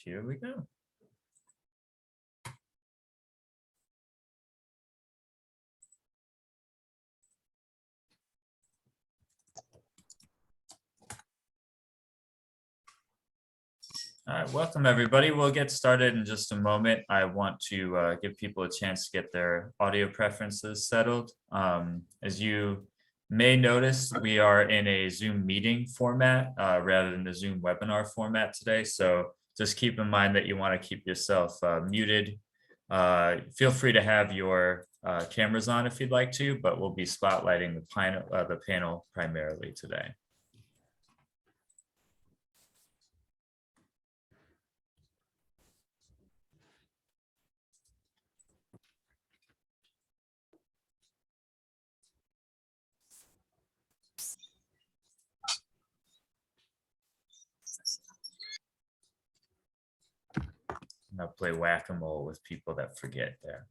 Here we go. All right, welcome everybody. We'll get started in just a moment. I want to give people a chance to get their audio preferences settled. As you may notice, we are in a Zoom meeting format rather than the Zoom webinar format today. So just keep in mind that you want to keep yourself muted. Feel free to have your cameras on if you'd like to, but we'll be spotlighting the panel primarily today. I'll play whack-a-mole with people that forget there.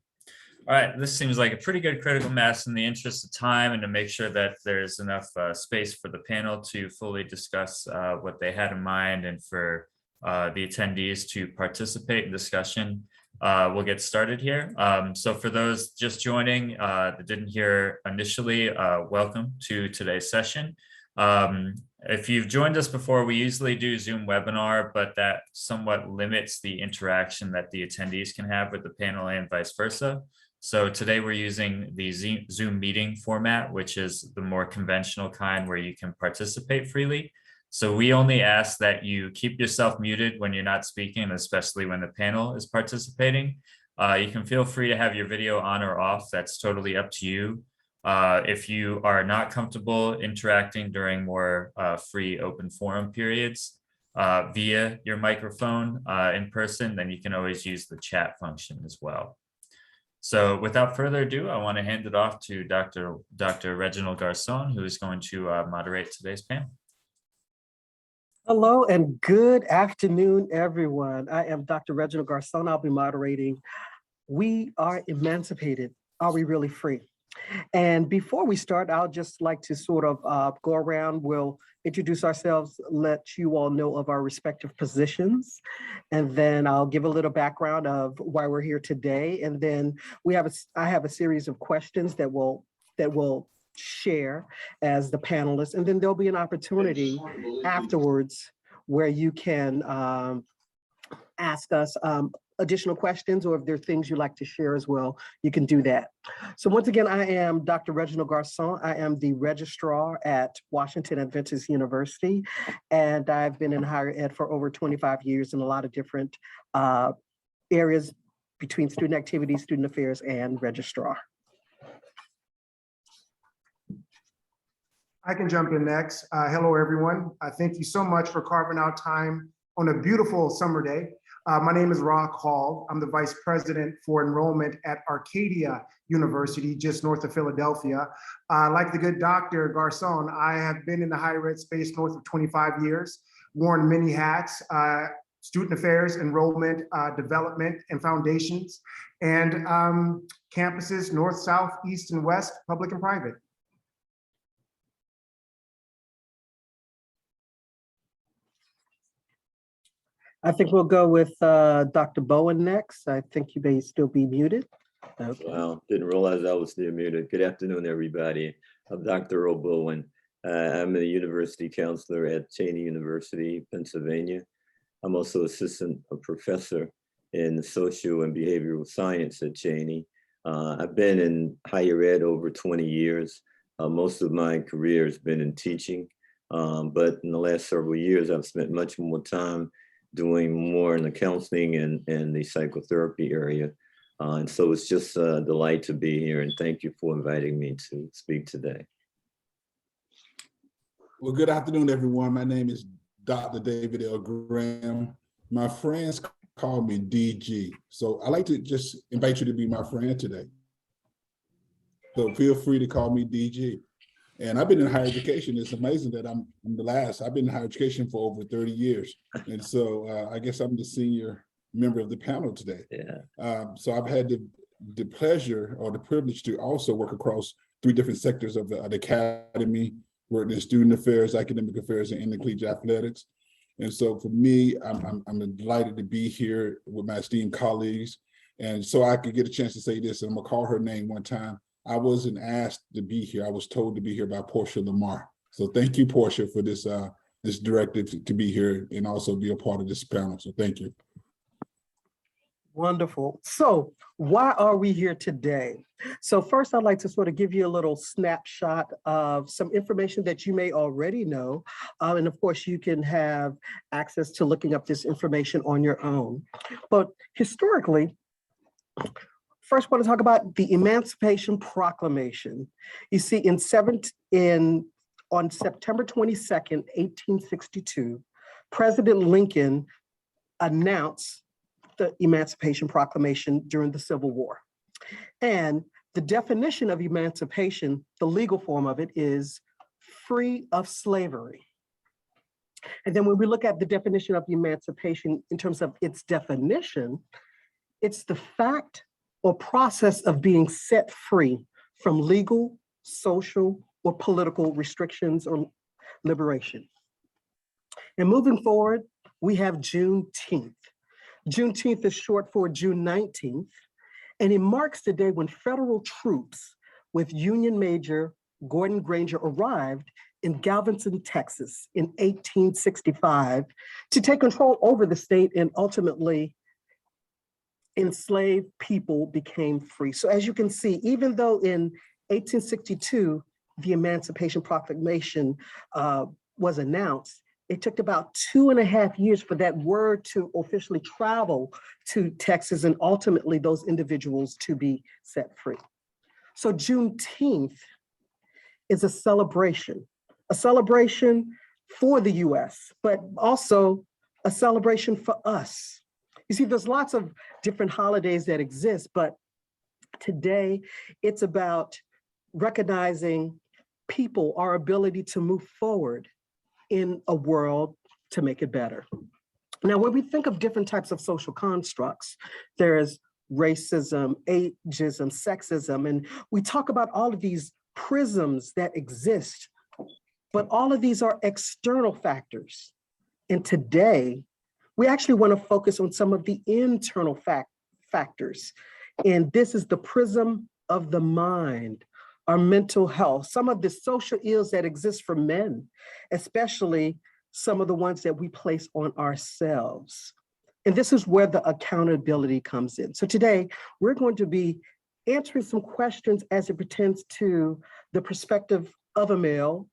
All right, this seems like a pretty good critical mass in the interest of time and to make sure that there's enough space for the panel to fully discuss what they had in mind and for the attendees to participate in discussion. We'll get started here. So for those just joining that didn't hear initially, welcome to today's session. If you've joined us before, we usually do Zoom webinar, but that somewhat limits the interaction that the attendees can have with the panel and vice versa. So today we're using the Zoom meeting format, which is the more conventional kind where you can participate freely. So we only ask that you keep yourself muted when you're not speaking, especially when the panel is participating. You can feel free to have your video on or off. That's totally up to you. If you are not comfortable interacting during more free open forum periods via your microphone in person, then you can always use the chat function as well. So without further ado, I want to hand it off to Dr. Reginald Garcon, who is going to moderate today's panel. Hello and good afternoon, everyone. I am Dr. Reginald Garcon. I'll be moderating. We are emancipated. Are we really free? And before we start, I'll just like to sort of go around. We'll introduce ourselves, let you all know of our respective positions, and then I'll give a little background of why we're here today. And then I have a series of questions that we'll share as the panelists, and then there'll be an opportunity afterwards where you can ask us additional questions, or if there are things you'd like to share as well, you can do that. So once again, I am Dr. Reginald Garcon. I am the registrar at Washington Adventist University, and I've been in higher ed for over 25 years in a lot of different areas between student activities, student affairs, and registrar. I can jump in next. Hello, everyone. Thank you so much for carving out time on a beautiful summer day. My name is Rock Hall. I'm the Vice President for Enrollment at Arcadia University, just north of Philadelphia. Like the good Dr. Garcon, I have been in the higher ed space north of 25 years, worn many hats, student affairs, enrollment, development, and foundations, and campuses north, south, east, and west, public and private. I think we'll go with Dr. Bowen next. I think you may still be muted. Okay. Wow, didn't realize I was still muted. Good afternoon, everybody. I'm Dr. Earl Bowen. I'm a university counselor at Cheney University, Pennsylvania. I'm also assistant professor in social and behavioral science at Cheney. I've been in higher ed over 20 years. Most of my career has been in teaching, but in the last several years, I've spent much more time doing more in the counseling and the psychotherapy area. And so it's just a delight to be here, and thank you for inviting me to speak today. Well, good afternoon, everyone. My name is Dr. David L. Graham. My friends call me DG. So I'd like to just invite you to be my friend today. So feel free to call me DG. And I've been in higher education. It's amazing that I'm the last. I've been in higher education for over 30 years. And so I guess I'm the senior member of the panel today. Yeah. So I've had the pleasure or the privilege to also work across 3 different sectors of the academy, worked in student affairs, academic affairs, and intercollegiate athletics. And so for me, I'm delighted to be here with my esteemed colleagues. And so I could get a chance to say this, and I'm gonna call her name one time. I wasn't asked to be here. I was told to be here by Portia Lamar. So thank you, Portia, for this this directive to be here and also be a part of this panel. So thank you. Wonderful. So why are we here today? So first, I'd like to sort of give you a little snapshot of some information that you may already know. And of course, you can have access to looking up this information on your own. But historically, first, I want to talk about the Emancipation Proclamation. You see, on September 22nd, 1862, President Lincoln announced the Emancipation Proclamation during the Civil War. And the definition of emancipation, the legal form of it, is free of slavery. And then when we look at the definition of emancipation in terms of its definition, it's the fact or process of being set free from legal, social, or political restrictions or liberation. And moving forward, we have Juneteenth. Juneteenth is short for June 19th, and it marks the day when federal troops with Union Major Gordon Granger arrived in Galveston, Texas in 1865 to take control over the state, and ultimately enslaved people became free. So as you can see, even though in 1862, the Emancipation Proclamation was announced, it took about 2.5 years for that word to officially travel to Texas and ultimately those individuals to be set free. So Juneteenth is a celebration for the US, but also a celebration for us. You see, there's lots of different holidays that exist, but today it's about recognizing people, our ability to move forward in a world to make it better. Now, when we think of different types of social constructs, there's racism, ageism, sexism, and we talk about all of these prisms that exist, but all of these are external factors. And today, we actually want to focus on some of the internal factors. And this is the prism of the mind, our mental health, some of the social ills that exist for men, especially some of the ones that we place on ourselves. And this is where the accountability comes in. So today, we're going to be answering some questions as it pertains to the perspective of a male,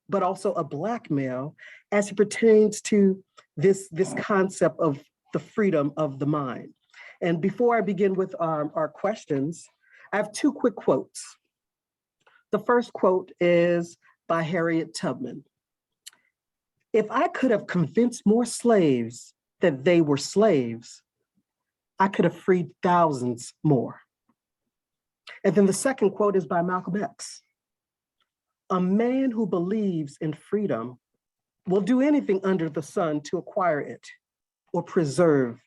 but also a Black male, as it pertains to this concept of the freedom of the mind. And before I begin with our questions, I have two quick quotes. The first quote is by Harriet Tubman. "If I could have convinced more slaves that they were slaves, I could have freed thousands more." And then the second quote is by Malcolm X. "A man who believes in freedom will do anything under the sun to acquire it or preserve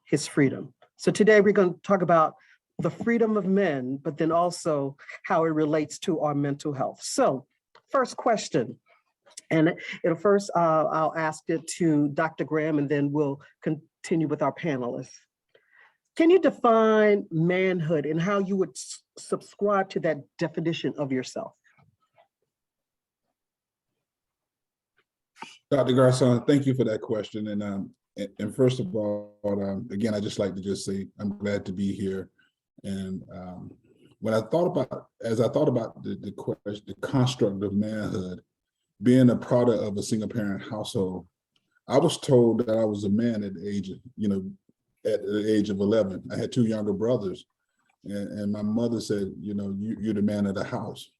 his freedom." So today we're going to talk about the freedom of men, but then also how it relates to our mental health. So first question, and first I'll ask it to Dr. Graham, and then we'll continue with our panelists. Can you define manhood and how you would subscribe to that definition of yourself? Dr. Garson, thank you for that question. And first of all, again, I just like to just say I'm glad to be here. And as I thought about the construct of manhood, being a product of a single parent household, I was told that I was a man at the age of 11. I had two younger brothers, and my mother said, you're the man of the house.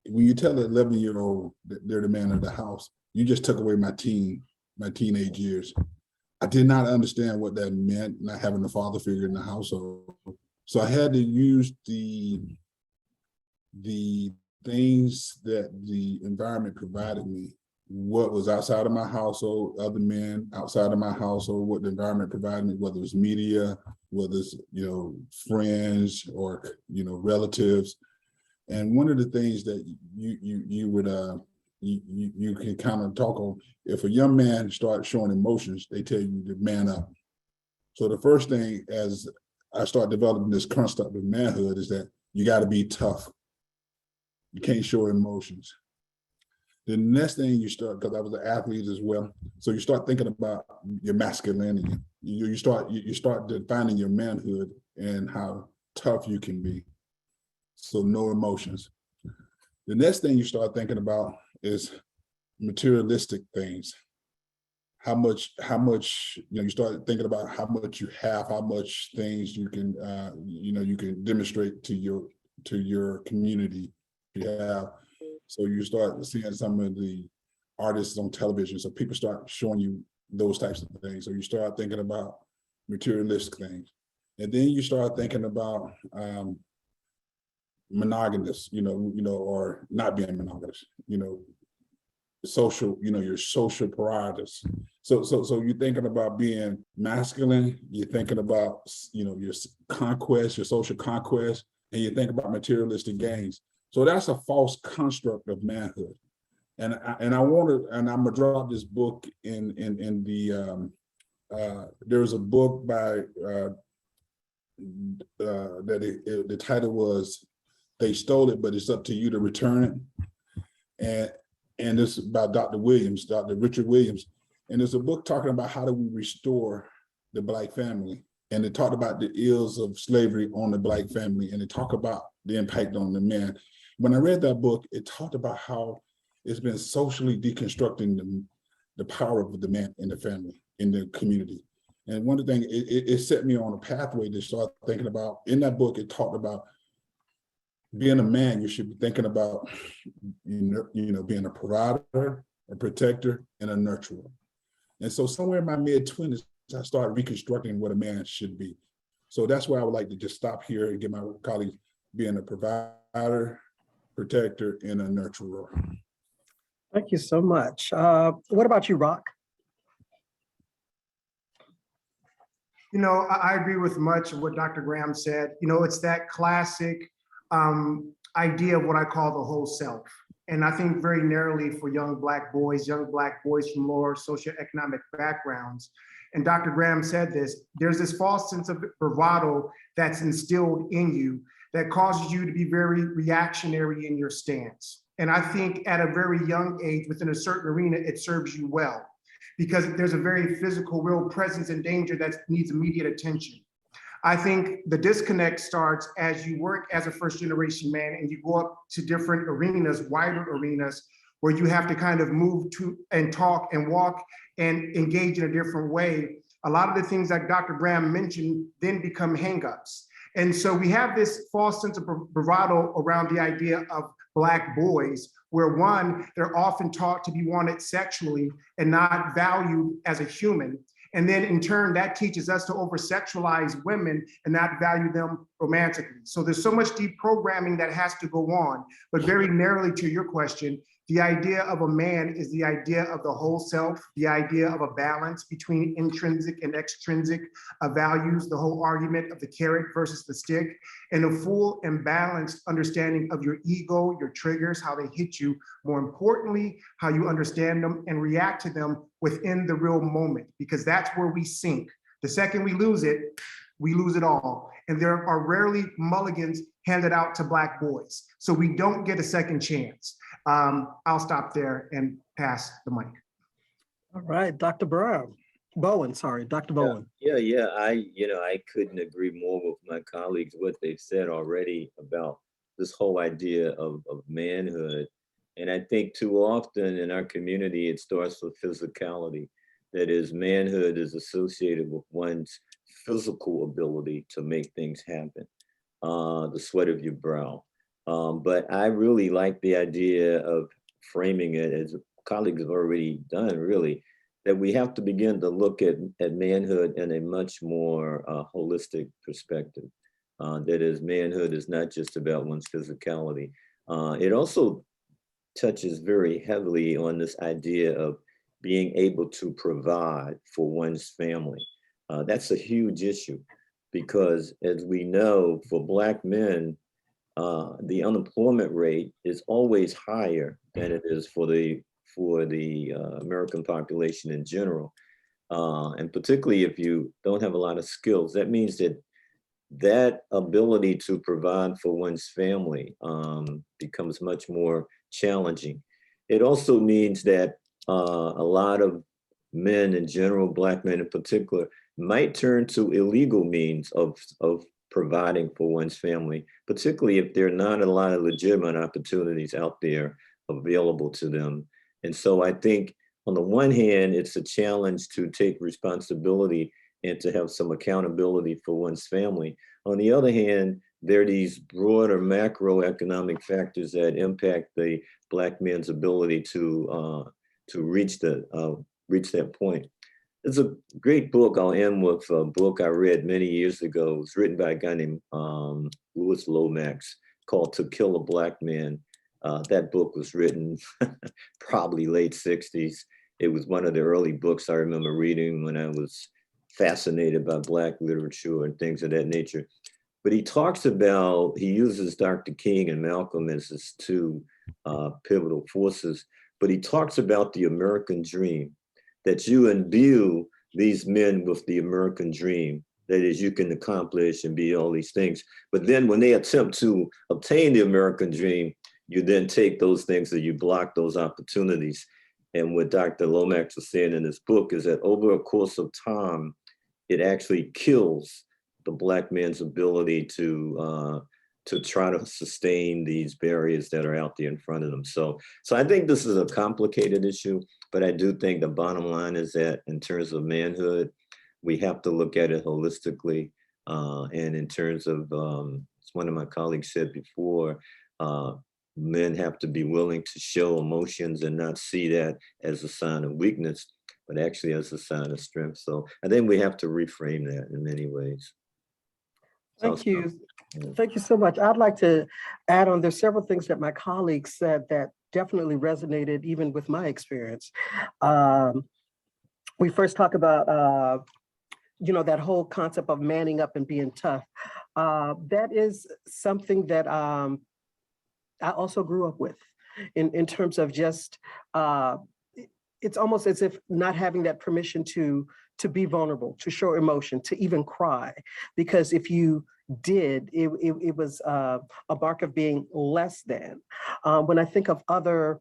When you tell an 11-year-old that they're the man of the house, you just took away my teenage years. I did not understand what that meant, not having a father figure in the household. So I had to use the things that the environment provided me, what was outside of my household, other men outside of my household, what the environment provided me, whether it's media, whether it's, friends or, relatives. And one of the things that you would you can kind of talk on, if a young man starts showing emotions, they tell you to man up. So the first thing as I start developing this construct of manhood is that you got to be tough. You can't show emotions. The next thing you start, because I was an athlete as well, so you start thinking about your masculinity. You start defining your manhood and how tough you can be. So no emotions. The next thing you start thinking about is materialistic things. How much, you start thinking about how much you have, how much things you can, you can demonstrate to your community you have. So you start seeing some of the artists on television. So people start showing you those types of things. So you start thinking about materialistic things. And then you start thinking about monogamous, or not being monogamous, social, your social priorities. So you're thinking about being masculine, you're thinking about, your conquest, your social conquest, and you think about materialistic gains. So that's a false construct of manhood. And I'm gonna drop this book in the, there's a book by, the title was, They Stole It, but It's Up to You to Return It. And this is about Dr. Richard Williams. And there's a book talking about how do we restore the Black family. And it talked about the ills of slavery on the Black family. And it talked about the impact on the men. When I read that book, it talked about how it's been socially deconstructing the power of the man in the family, in the community. And one of the things, it set me on a pathway to start thinking about, in that book, it talked about being a man, you should be thinking about, being a provider, a protector, and a nurturer. And so somewhere in my mid-20s, I started reconstructing what a man should be. So that's why I would like to just stop here and get my colleagues being a provider, protector, and a nurturer. Thank you so much. What about you, Rock? I agree with much of what Dr. Graham said. It's that classic idea of what I call the whole self. And I think very narrowly for young Black boys from lower socioeconomic backgrounds. And Dr. Graham said this, there's this false sense of bravado that's instilled in you that causes you to be very reactionary in your stance. And I think at a very young age, within a certain arena, it serves you well, because there's a very physical, real presence and danger that needs immediate attention. I think the disconnect starts as you work as a first generation man and you go up to different arenas, wider arenas, where you have to kind of move to and talk and walk and engage in a different way. A lot of the things that Dr. Graham mentioned then become hangups. And so we have this false sense of bravado around the idea of Black boys, where one, they're often taught to be wanted sexually and not valued as a human. And then in turn, that teaches us to over-sexualize women and not value them romantically. So there's so much deprogramming that has to go on. But very narrowly to your question, the idea of a man is the idea of the whole self, the idea of a balance between intrinsic and extrinsic values, the whole argument of the carrot versus the stick, and a full and balanced understanding of your ego, your triggers, how they hit you, more importantly, how you understand them and react to them within the real moment, because that's where we sink. The second we lose it all. And there are rarely mulligans handed out to Black boys. So we don't get a second chance. I'll stop there and pass the mic. All right, Dr. Bowen. Yeah. I couldn't agree more with my colleagues, what they've said already about this whole idea of manhood. And I think too often in our community, it starts with physicality. That is, manhood is associated with one's physical ability to make things happen, the sweat of your brow. But I really like the idea of framing it, as colleagues have already done, really, that we have to begin to look at manhood in a much more holistic perspective. That is, manhood is not just about one's physicality. It also touches very heavily on this idea of being able to provide for one's family. That's a huge issue, because as we know, for Black men, the unemployment rate is always higher than it is for the American population in general. And particularly if you don't have a lot of skills, that means that ability to provide for one's family becomes much more challenging. It also means that a lot of men in general, Black men in particular, might turn to illegal means of providing for one's family, particularly if there are not a lot of legitimate opportunities out there available to them. And so I think on the one hand, it's a challenge to take responsibility and to have some accountability for one's family. On the other hand, there are these broader macroeconomic factors that impact the Black man's ability to reach that point. It's a great book. I'll end with a book I read many years ago. It was written by a guy named Louis Lomax called To Kill a Black Man. That book was written probably late 60s. It was one of the early books I remember reading when I was fascinated by Black literature and things of that nature. But he uses Dr. King and Malcolm as his two pivotal forces, but he talks about the American dream, that you imbue these men with the American dream, that is, you can accomplish and be all these things. But then when they attempt to obtain the American dream, you then take those things that you block those opportunities. And what Dr. Lomax was saying in this book is that over a course of time, it actually kills the Black man's ability to try to sustain these barriers that are out there in front of them. So I think this is a complicated issue, but I do think the bottom line is that in terms of manhood, we have to look at it holistically. And in terms of, as one of my colleagues said before, men have to be willing to show emotions and not see that as a sign of weakness, but actually as a sign of strength. So I think we have to reframe that in many ways. Thank you. Thank you so much. I'd like to add on, there's several things that my colleagues said that definitely resonated even with my experience. We first talk about, that whole concept of manning up and being tough. That is something that I also grew up with in terms of just, it's almost as if not having that permission to be vulnerable, to show emotion, to even cry. Because if you did, it was a mark of being less than. When I think of other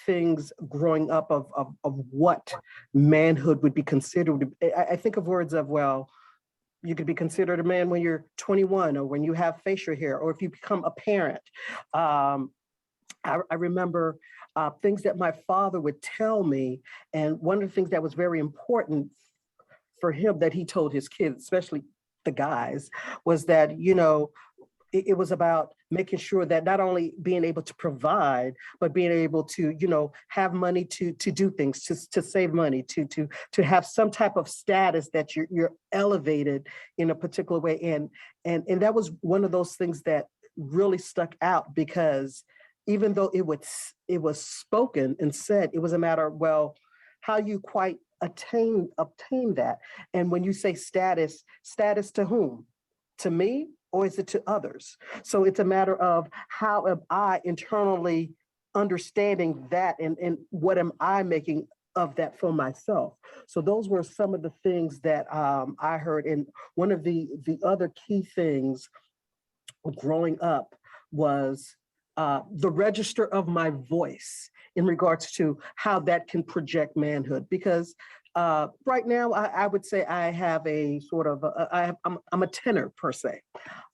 things growing up of what manhood would be considered, I think of words of, well, you could be considered a man when you're 21 or when you have facial hair or if you become a parent. I remember things that my father would tell me. And one of the things that was very important for him that he told his kids, especially the guys, was that, it was about making sure that not only being able to provide, but being able to, have money to do things, to save money, to have some type of status that you're elevated in a particular way. And that was one of those things that really stuck out, because even though it was spoken and said, it was a matter of, well, how you quite obtain that. And when you say status to whom? To me, or is it to others? So it's a matter of how am I internally understanding that, and what am I making of that for myself? So those were some of the things that I heard. And one of the other key things growing up was the register of my voice in regards to how that can project manhood. Because right now, I would say I have a sort of, I'm a tenor per se.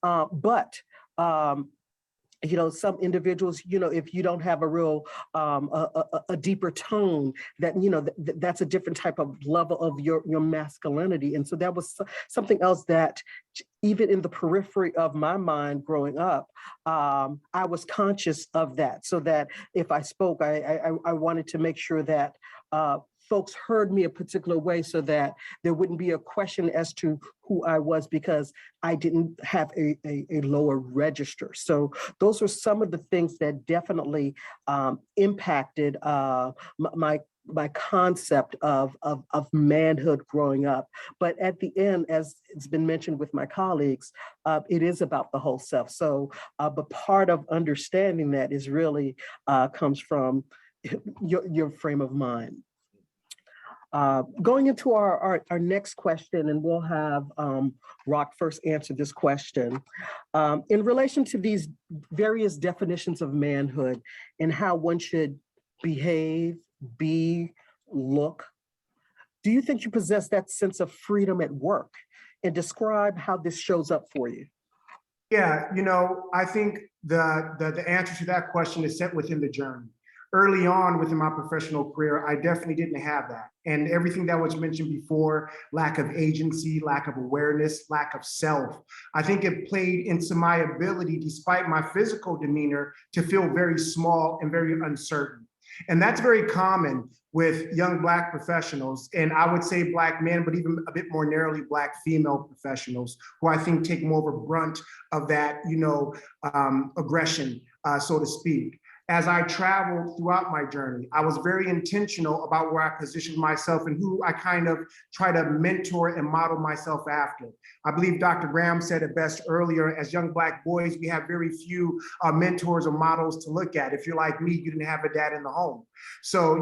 But some individuals, if you don't have a real, a deeper tone, that, that's a different type of level of your masculinity. And so that was something else that even in the periphery of my mind growing up, I was conscious of that, so that if I spoke, I wanted to make sure that folks heard me a particular way, so that there wouldn't be a question as to who I was because I didn't have a lower register. So those are some of the things that definitely impacted my my concept of manhood growing up. But at the end, as it's been mentioned with my colleagues, it is about the whole self. So, but part of understanding that is really comes from your frame of mind. Going into our next question, and we'll have Rock first answer this question. In relation to these various definitions of manhood and how one should behave, be, look, do you think you possess that sense of freedom at work? And describe how this shows up for you. Yeah, I think the answer to that question is set within the journey. Early on within my professional career, I definitely didn't have that. And everything that was mentioned before, lack of agency, lack of awareness, lack of self, I think it played into my ability, despite my physical demeanor, to feel very small and very uncertain. And that's very common with young Black professionals, and I would say Black men, but even a bit more narrowly Black female professionals, who I think take more of a brunt of that, aggression, so to speak. As I traveled throughout my journey, I was very intentional about where I positioned myself and who I kind of try to mentor and model myself after. I believe Dr. Graham said it best earlier, as young Black boys, we have very few mentors or models to look at. If you're like me, you didn't have a dad in the home. So,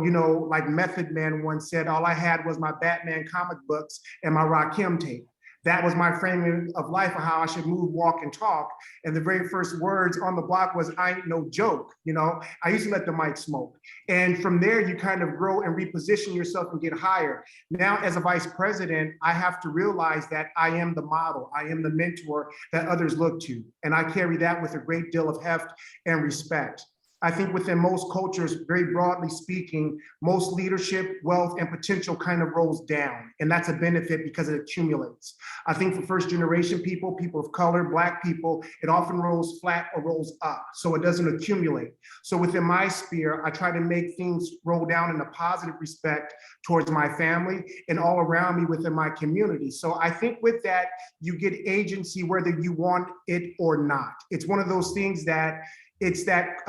like Method Man once said, all I had was my Batman comic books and my Rakim tape. That was my framing of life, of how I should move, walk, and talk. And the very first words on the block was, I ain't no joke. I used to let the mic smoke. And from there, you kind of grow and reposition yourself and get higher. Now, as a vice president, I have to realize that I am the model. I am the mentor that others look to. And I carry that with a great deal of heft and respect. I think within most cultures, very broadly speaking, most leadership, wealth, and potential kind of rolls down. And that's a benefit because it accumulates. I think for first generation people, people of color, Black people, it often rolls flat or rolls up. So it doesn't accumulate. So within my sphere, I try to make things roll down in a positive respect towards my family and all around me within my community. So I think with that, you get agency whether you want it or not. It's one of those things that it's that,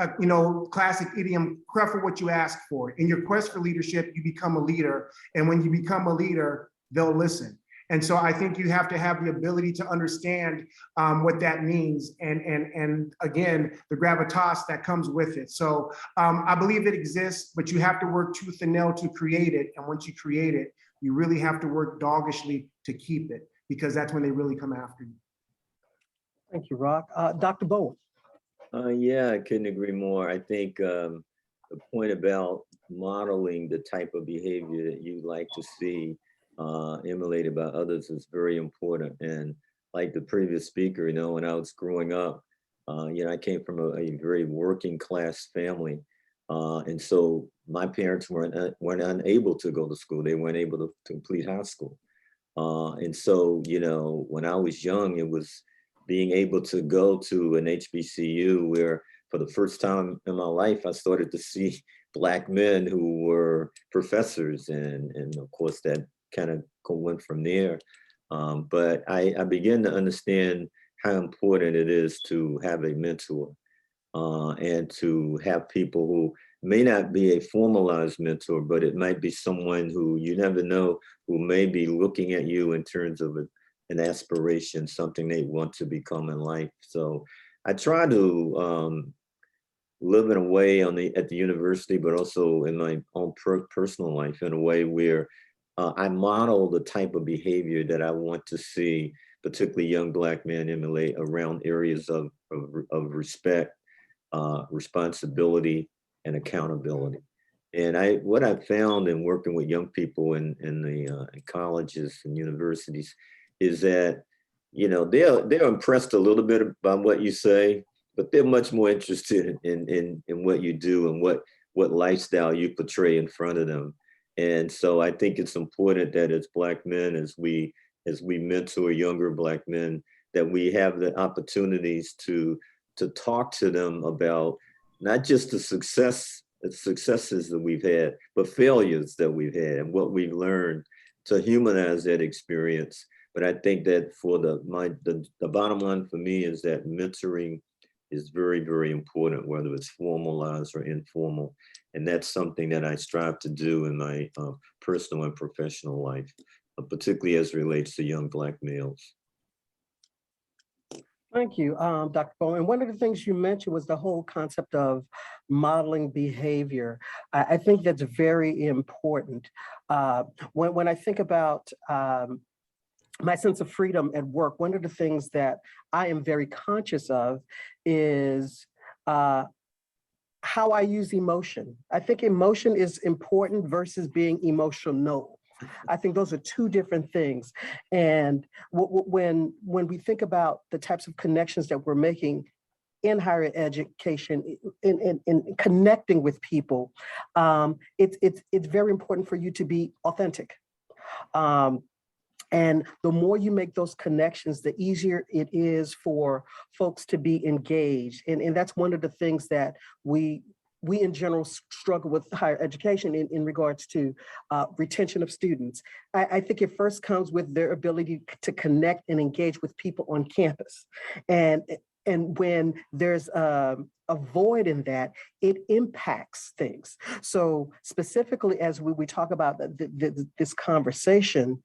classic idiom, careful what you ask for. In your quest for leadership, you become a leader. And when you become a leader, they'll listen. And so I think you have to have the ability to understand what that means. And again, the gravitas that comes with it. So I believe it exists, but you have to work tooth and nail to create it. And once you create it, you really have to work doggishly to keep it, because that's when they really come after you. Thank you, Rock. Dr. Bowen. Yeah, I couldn't agree more. I think the point about modeling the type of behavior that you like to see emulated by others is very important. And like the previous speaker, when I was growing up, I came from a very working class family. And so my parents weren't unable to go to school. They weren't able to complete high school. And so, when I was young, it was being able to go to an HBCU where for the first time in my life, I started to see Black men who were professors. And of course, that kind of went from there. But I began to understand how important it is to have a mentor and to have people who may not be a formalized mentor, but it might be someone who you never know, who may be looking at you in terms of an aspiration, something they want to become in life. So I try to live in a way at the university, but also in my own personal life in a way where I model the type of behavior that I want to see, particularly young Black men emulate around areas of respect, responsibility, and accountability. And what I found in working with young people in colleges and universities is that, they're impressed a little bit by what you say, but they're much more interested in what you do and what lifestyle you portray in front of them. And so I think it's important that as Black men, as we mentor younger Black men, that we have the opportunities to talk to them about not just the successes that we've had, but failures that we've had and what we've learned, to humanize that experience. But I think that for the bottom line for me is that mentoring is very, very important, whether it's formalized or informal. And that's something that I strive to do in my personal and professional life, particularly as it relates to young Black males. Thank you, Dr. Bowen. And one of the things you mentioned was the whole concept of modeling behavior. I think that's very important. When I think about my sense of freedom at work, one of the things that I am very conscious of is how I use emotion. I think emotion is important versus being emotional. I think those are two different things. And when we think about the types of connections that we're making in higher education, in connecting with people, it's very important for you to be authentic. And the more you make those connections, the easier it is for folks to be engaged. And that's one of the things that we in general struggle with higher education in regards to retention of students. I think it first comes with their ability to connect and engage with people on campus. And when there's a void in that, it impacts things. So specifically, as we talk about this conversation,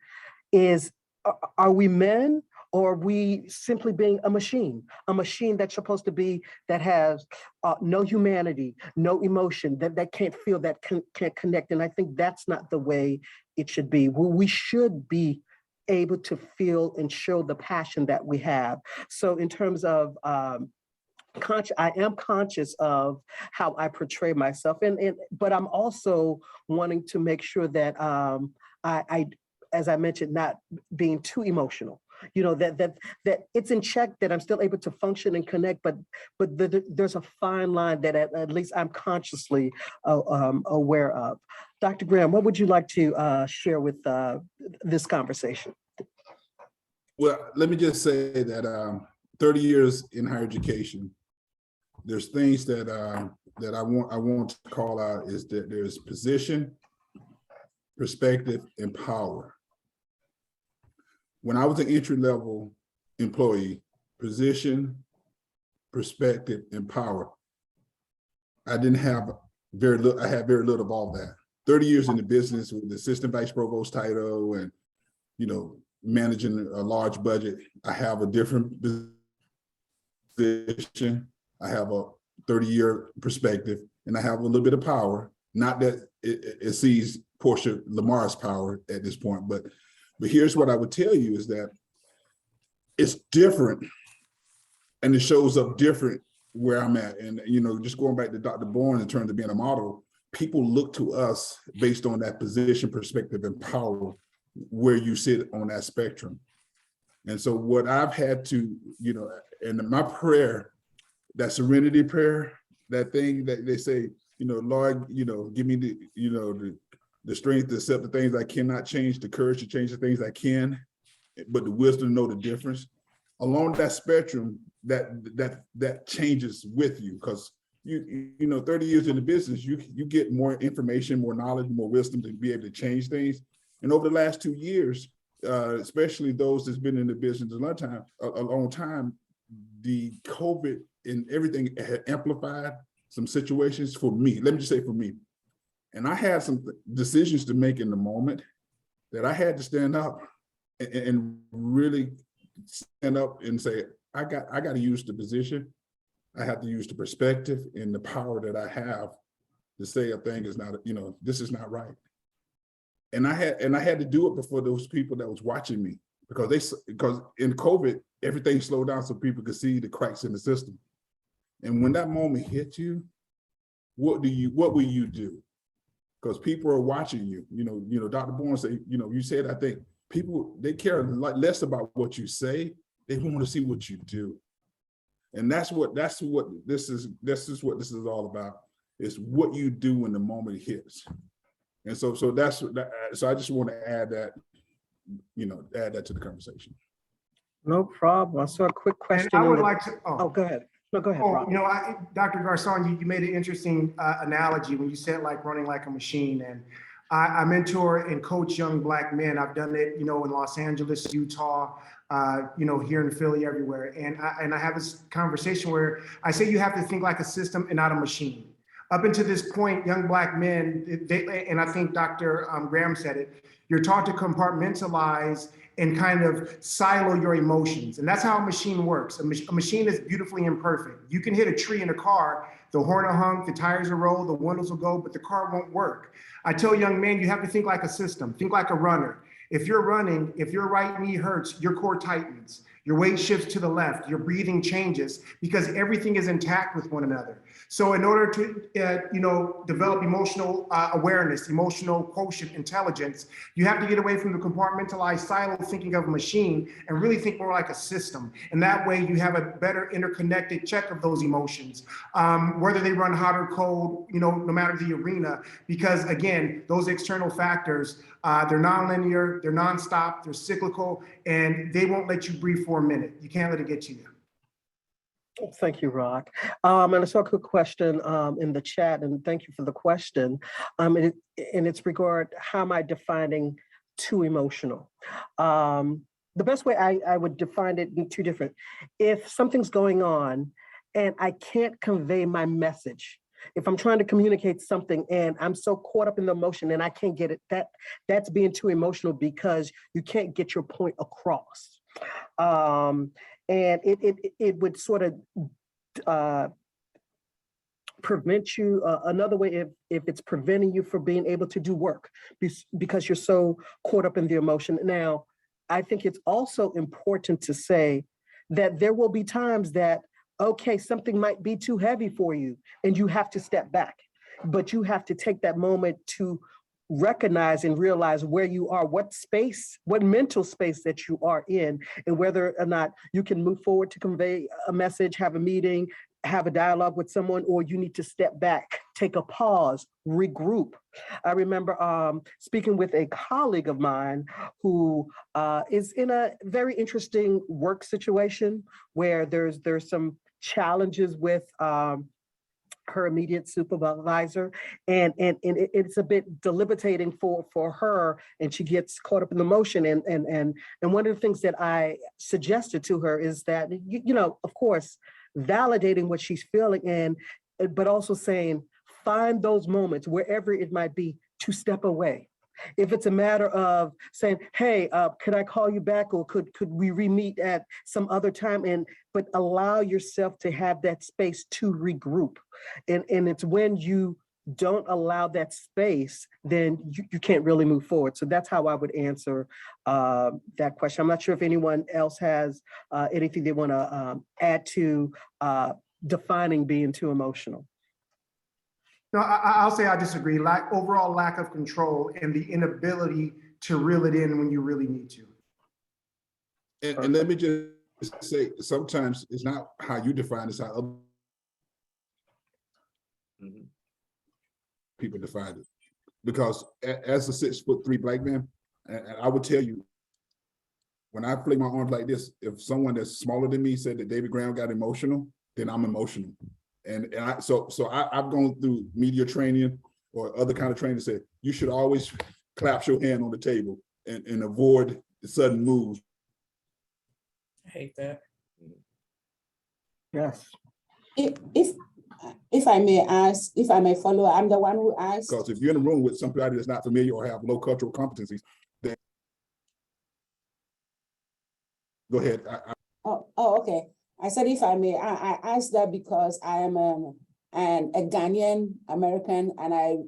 are we men, or are we simply being a machine that's supposed to be, that has no humanity, no emotion, that can't feel, that can't connect? And I think that's not the way it should be. We should be able to feel and show the passion that we have. So in terms of I am conscious of how I portray myself, but I'm also wanting to make sure that I, as I mentioned, not being too emotional. That it's in check, that I'm still able to function and connect, but there's a fine line that at least I'm consciously aware of. Dr. Graham, what would you like to share with this conversation? Well, let me just say that 30 years in higher education, there's things that I want to call out, is that there's position, perspective, and power. When I was an entry-level employee, position, perspective, and power, I had very little of all that. 30 years in the business with the assistant vice provost title and, managing a large budget, I have a different position. I have a 30-year perspective, and I have a little bit of power. Not that it sees Portia Lamar's power at this point, but here's what I would tell you, is that it's different, and it shows up different where I'm at. And, just going back to Dr. Bowen in terms of being a model, people look to us based on that position, perspective, and power, where you sit on that spectrum. And so what I've had to, and my prayer, that serenity prayer, that thing that they say, Lord, give me the strength to accept the things I cannot change, the courage to change the things I can, but the wisdom to know the difference. Along that spectrum, that changes with you, because 30 years in the business, you get more information, more knowledge, more wisdom to be able to change things. And over the last 2 years, especially those that's been in the business a long time, the COVID and everything had amplified some situations for me. Let me just say for me. And I had some decisions to make in the moment that I had to stand up and really stand up and say, I got to use the position. I have to use the perspective and the power that I have to say a thing is not, this is not right. And I had to do it before those people that was watching me, because in COVID, everything slowed down so people could see the cracks in the system. And when that moment hit you, what will you do? Because people are watching you. Dr. Bowen said, you said, I think people, they care less about what you say. They want to see what you do. And that's what this is what this is all about, is what you do when the moment hits. And so I just want to add that, add that to the conversation. No problem. I saw a quick question. And I would like to, Oh, go ahead. No, go ahead, Rob. Dr. Garcon, you made an interesting analogy when you said like running like a machine. And I mentor and coach young Black men. I've done it, in Los Angeles, Utah, here in Philly, everywhere. And I have this conversation where I say you have to think like a system and not a machine. Up until this point, young Black men, and I think Dr. Graham said it, you're taught to compartmentalize and kind of silo your emotions. And that's how a machine works. A machine is beautifully imperfect. You can hit a tree in a car, the horn will honk, the tires will roll, the windows will go, but the car won't work. I tell young men, you have to think like a system, think like a runner. If you're running, if your right knee hurts, your core tightens, your weight shifts to the left, your breathing changes because everything is intact with one another. So in order to, develop emotional awareness, emotional quotient intelligence, you have to get away from the compartmentalized silo thinking of a machine and really think more like a system. And that way you have a better interconnected check of those emotions, whether they run hot or cold, no matter the arena, because again, those external factors, they're nonlinear, they're nonstop, they're cyclical, and they won't let you breathe for a minute. You can't let it get to you. Thank you, Rock. And I saw a quick question in the chat, and thank you for the question. And it's regard, how am I defining too emotional? The best way I would define it in two different. If something's going on and I can't convey my message, if I'm trying to communicate something and I'm so caught up in the emotion and I can't get it, that's being too emotional because you can't get your point across. And it would sort of prevent you, another way if it's preventing you from being able to do work because you're so caught up in the emotion. Now, I think it's also important to say that there will be times that, okay, something might be too heavy for you and you have to step back, but you have to take that moment to recognize and realize where you are, what space, what mental space that you are in, and whether or not you can move forward to convey a message, have a meeting, have a dialogue with someone, or you need to step back, take a pause, regroup. I remember speaking with a colleague of mine who is in a very interesting work situation where there's some challenges with her immediate supervisor, and it's a bit debilitating for her, and she gets caught up in the motion. And one of the things that I suggested to her is that, of course, validating what she's feeling, but also saying, find those moments wherever it might be to step away. If it's a matter of saying, hey, could I call you back, or could we re-meet at some other time, but allow yourself to have that space to regroup. And it's when you don't allow that space, then you can't really move forward. So that's how I would answer that question. I'm not sure if anyone else has anything they want to add to defining being too emotional. No, I'll say I disagree. Overall lack of control and the inability to reel it in when you really need to. And let me just say, sometimes it's not how you define it, it's how other people define it. Because as a 6'3" Black man, and I would tell you, when I fling my arms like this, if someone that's smaller than me said that David Graham got emotional, then I'm emotional. So I've gone through media training or other kind of training that said you should always clap your hand on the table and avoid the sudden moves. I hate that. Yes. If I may follow, I'm the one who asked. Because if you're in a room with somebody that's not familiar or have low cultural competencies, then go ahead. Okay. I said, if I may, I asked that because I am a Ghanaian American, and I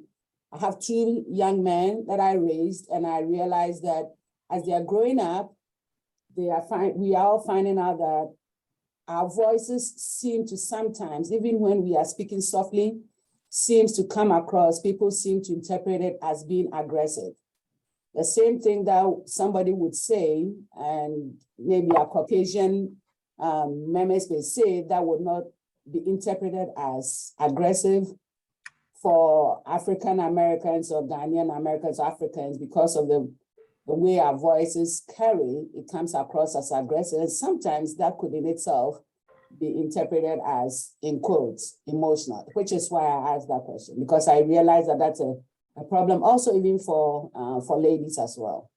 have two young men that I raised, and I realized that as they are growing up, we are all finding out that our voices seem to sometimes, even when we are speaking softly, seems to come across, people seem to interpret it as being aggressive. The same thing that somebody would say, and maybe a Caucasian members may say, that would not be interpreted as aggressive for African Americans or Ghanaian Americans, Africans, because of the way our voices carry, it comes across as aggressive. And sometimes that could in itself be interpreted as, in quotes, emotional, which is why I asked that question, because I realized that that's a problem also even for ladies as well.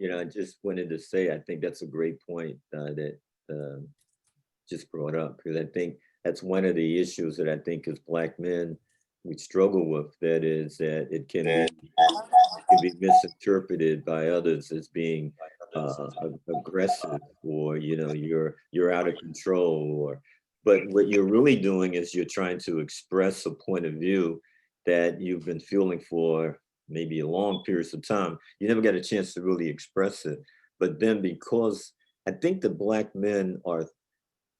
I just wanted to say, I think that's a great point that just brought up, because I think that's one of the issues that I think as Black men we struggle with. That is that it can be misinterpreted by others as being aggressive, or you're out of control, but what you're really doing is you're trying to express a point of view that you've been feeling for maybe a long periods of time. You never got a chance to really express it. But then, because I think the Black men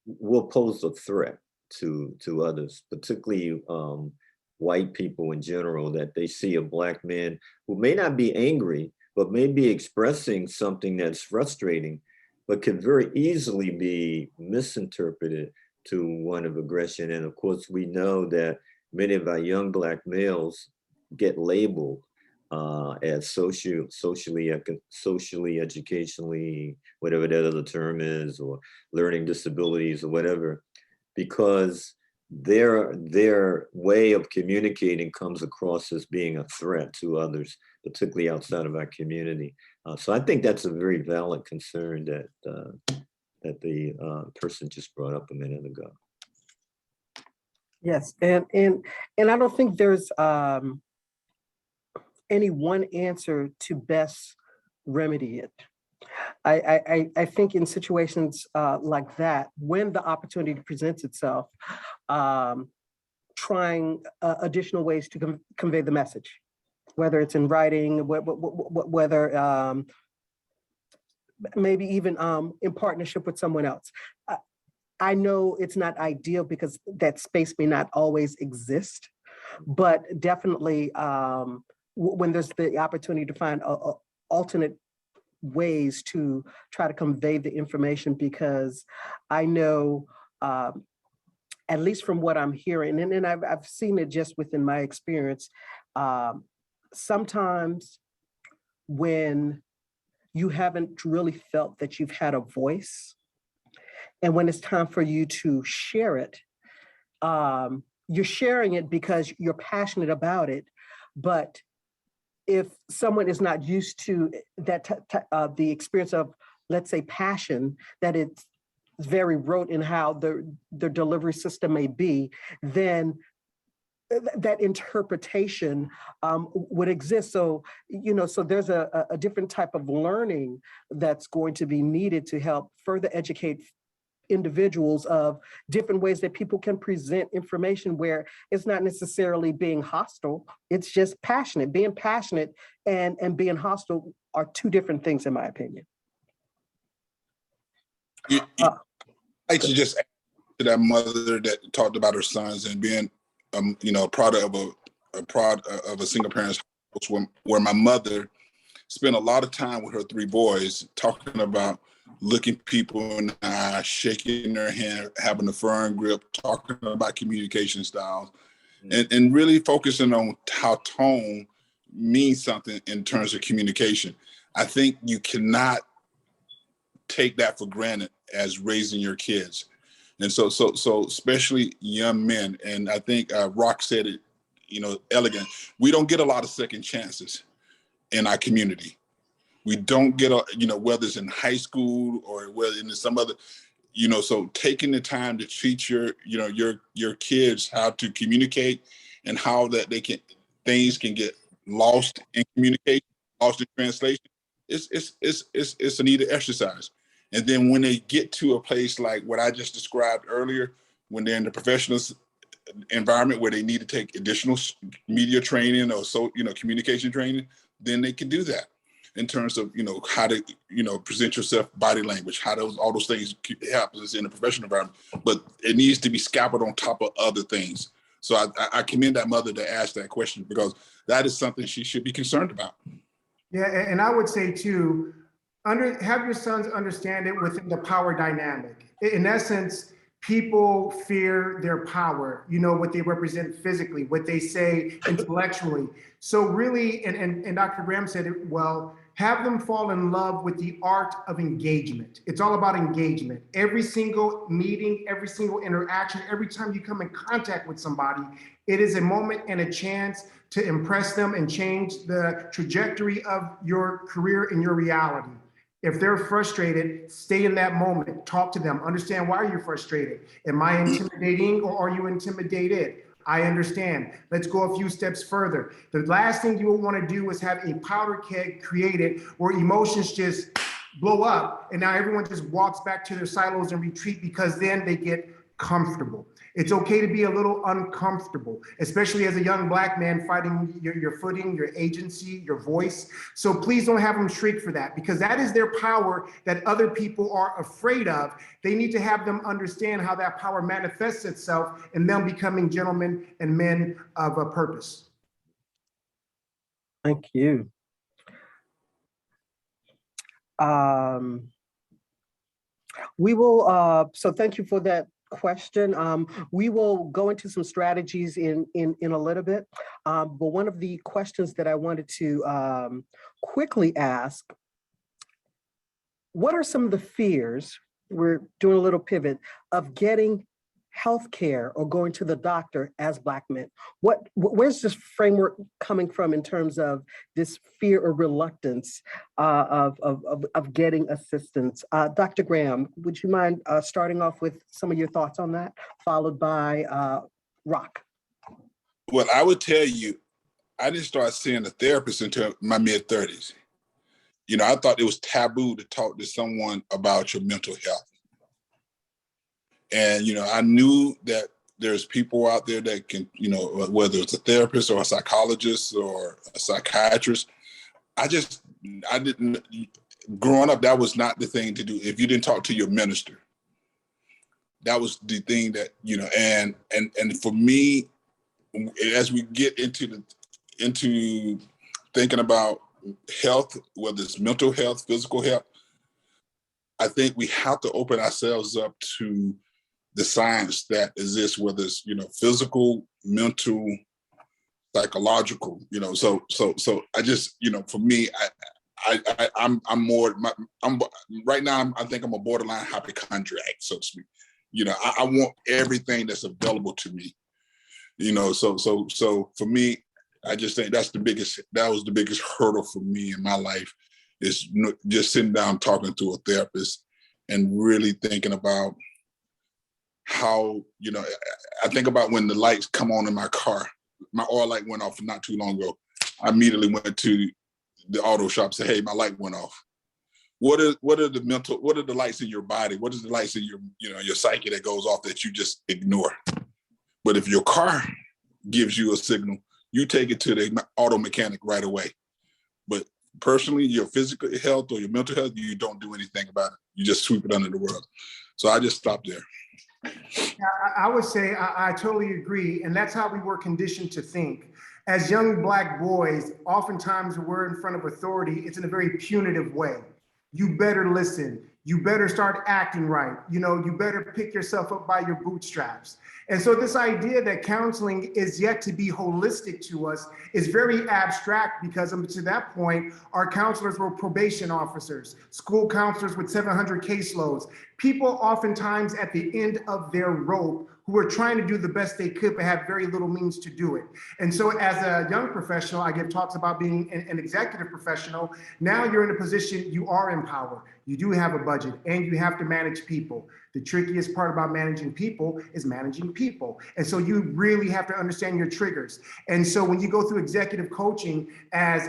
will pose a threat to others, particularly white people in general, that they see a Black man who may not be angry, but may be expressing something that's frustrating, but could very easily be misinterpreted to one of aggression. And of course, we know that many of our young Black males get labeled as socially, educationally, whatever that other term is, or learning disabilities or whatever, because their way of communicating comes across as being a threat to others, particularly outside of our community. So I think that's a very valid concern that the person just brought up a minute ago. Yes, and I don't think there's any one answer to best remedy it. I think in situations like that, when the opportunity presents itself, trying additional ways to convey the message, whether it's in writing, whether maybe even in partnership with someone else. I know it's not ideal because that space may not always exist, but definitely when there's the opportunity to find alternate ways to try to convey the information, because I know, at least from what I'm hearing, and I've seen it just within my experience, sometimes when you haven't really felt that you've had a voice, and when it's time for you to share it, you're sharing it because you're passionate about it, but if someone is not used to that, the experience of, let's say, passion, that it's very rote in how the delivery system may be, then that interpretation would exist. So, so there's a different type of learning that's going to be needed to help further educate individuals of different ways that people can present information, where it's not necessarily being hostile, it's just passionate. Being passionate and being hostile are two different things, in my opinion. I'd like to just add to that mother that talked about her sons and being, a product of a single parent's house, where my mother spent a lot of time with her three boys talking about looking people in the eye, shaking their hand, having a firm grip, talking about communication styles, and really focusing on how tone means something in terms of communication. I think you cannot take that for granted as raising your kids. And so especially young men, and I think Rock said it, elegant, we don't get a lot of second chances in our community. We don't get, whether it's in high school or whether in some other, so taking the time to teach your kids how to communicate, and how that things can get lost in communication, lost in translation. It's a needed exercise. And then when they get to a place like what I just described earlier, when they're in the professional environment where they need to take additional media training or communication training, then they can do that in terms of how to present yourself, body language, how all those things happens in the professional environment. But it needs to be scaffolded on top of other things. So I commend that mother to ask that question, because that is something she should be concerned about. Yeah, and I would say too, have your sons understand it within the power dynamic. In essence, people fear their power, what they represent physically, what they say intellectually. So really, and Dr. Graham said it well, have them fall in love with the art of engagement. It's all about engagement. Every single meeting, every single interaction, every time you come in contact with somebody, it is a moment and a chance to impress them and change the trajectory of your career and your reality. If they're frustrated, stay in that moment, talk to them, understand why you're frustrated. Am I intimidating or are you intimidated? I understand. Let's go a few steps further. The last thing you will want to do is have a powder keg created where emotions just blow up and now everyone just walks back to their silos and retreat because then they get comfortable. It's okay to be a little uncomfortable, especially as a young Black man fighting your footing, your agency, your voice. So please don't have them shriek for that because that is their power that other people are afraid of. They need to have them understand how that power manifests itself in them becoming gentlemen and men of a purpose. Thank you. We will, so thank you for that question. We will go into some strategies in a little bit. But one of the questions that I wanted to quickly ask, what are some of the fears, we're doing a little pivot, of getting healthcare or going to the doctor as Black men? Where's this framework coming from in terms of this fear or reluctance of getting assistance? Dr. Graham, would you mind starting off with some of your thoughts on that, followed by Rock? Well, I would tell you, I didn't start seeing a therapist until my mid-30s. You know, I thought it was taboo to talk to someone about your mental health. And, you know, I knew that there's people out there that can, you know, whether it's a therapist or a psychologist or a psychiatrist, I didn't, growing up, that was not the thing to do. If you didn't talk to your minister, that was the thing that, you know, and for me, as we get into thinking about health, whether it's mental health, physical health, I think we have to open ourselves up to the science that exists, whether it's, you know, physical, mental, psychological, you know. So I just, you know, for me, I'm right now. I think I'm a borderline hypochondriac, so to speak. You know, I want everything that's available to me. You know, so for me, I just think that was the biggest hurdle for me in my life, is just sitting down talking to a therapist and really thinking about how, you know, I think about when the lights come on in my car. My oil light went off not too long ago. I immediately went to the auto shop and said, hey, my light went off. What are the lights in your body? What is the lights in your, you know, your psyche that goes off that you just ignore? But if your car gives you a signal, you take it to the auto mechanic right away. But personally, your physical health or your mental health, you don't do anything about it. You just sweep it under the rug. So I just stopped there. I would say I totally agree. And that's how we were conditioned to think. As young Black boys, oftentimes we're in front of authority, it's in a very punitive way. You better listen. You better start acting right. You know, you better pick yourself up by your bootstraps. And so this idea that counseling is yet to be holistic to us is very abstract, because to that point, our counselors were probation officers, school counselors with 700 caseloads, people oftentimes at the end of their rope who were trying to do the best they could, but had very little means to do it. And so as a young professional, I give talks about being an executive professional. Now you're in a position, you are in power. You do have a budget and you have to manage people. The trickiest part about managing people is managing people. And so you really have to understand your triggers. And so when you go through executive coaching as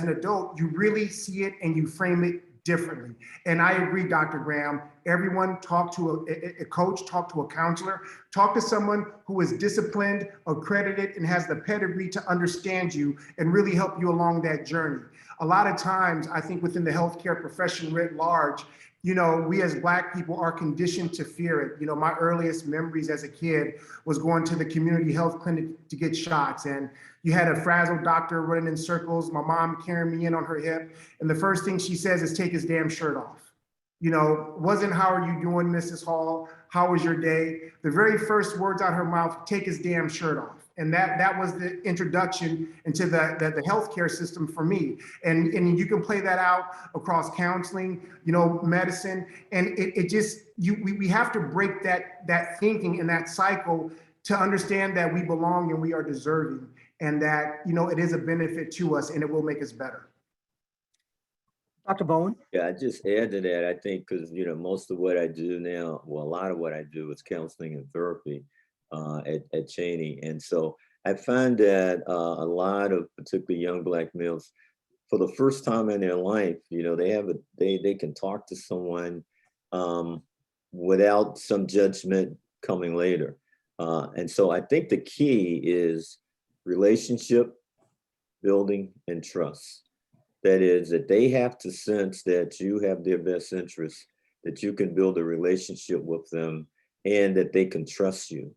an adult, you really see it and you frame it differently. And I agree, Dr. Graham, everyone talk to a coach, talk to a counselor, talk to someone who is disciplined, accredited, and has the pedigree to understand you and really help you along that journey. A lot of times, I think within the healthcare profession writ large, you know, we as Black people are conditioned to fear it. You know, my earliest memories as a kid was going to the community health clinic to get shots, and you had a frazzled doctor running in circles, my mom carrying me in on her hip, and the first thing she says is, take his damn shirt off. You know, wasn't how are you doing, Mrs. Hall? How was your day? The very first words out of her mouth, take his damn shirt off. And that was the introduction into the healthcare system for me. And you can play that out across counseling, medicine, and it just, we have to break that thinking and that cycle to understand that we belong and we are deserving, and that, it is a benefit to us and it will make us better. Dr. Bowen? Yeah, I just add to that. I think because, most of what I do now, well, a lot of what I do is counseling and therapy at Cheney. And so I find that a lot of particularly young Black males, for the first time in their life, they can talk to someone without some judgment coming later. And so I think the key is relationship building and trust. That is, that they have to sense that you have their best interests, that you can build a relationship with them, and that they can trust you.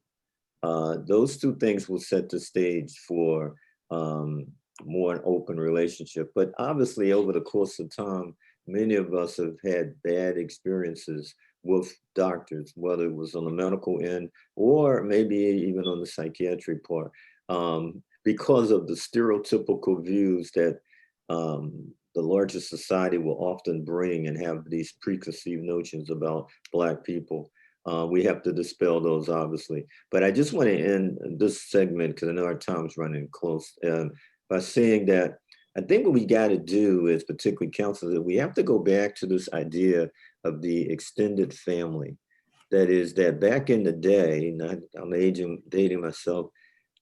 Those two things will set the stage for more an open relationship. But obviously, over the course of time, many of us have had bad experiences with doctors, whether it was on the medical end or maybe even on the psychiatric part, because of the stereotypical views that the larger society will often bring and have these preconceived notions about Black people. We have to dispel those, obviously. But I just want to end this segment, because I know our time's running close, by saying that I think what we got to do is, particularly counselors, that we have to go back to this idea of the extended family. That is, that back in the day, I'm dating myself,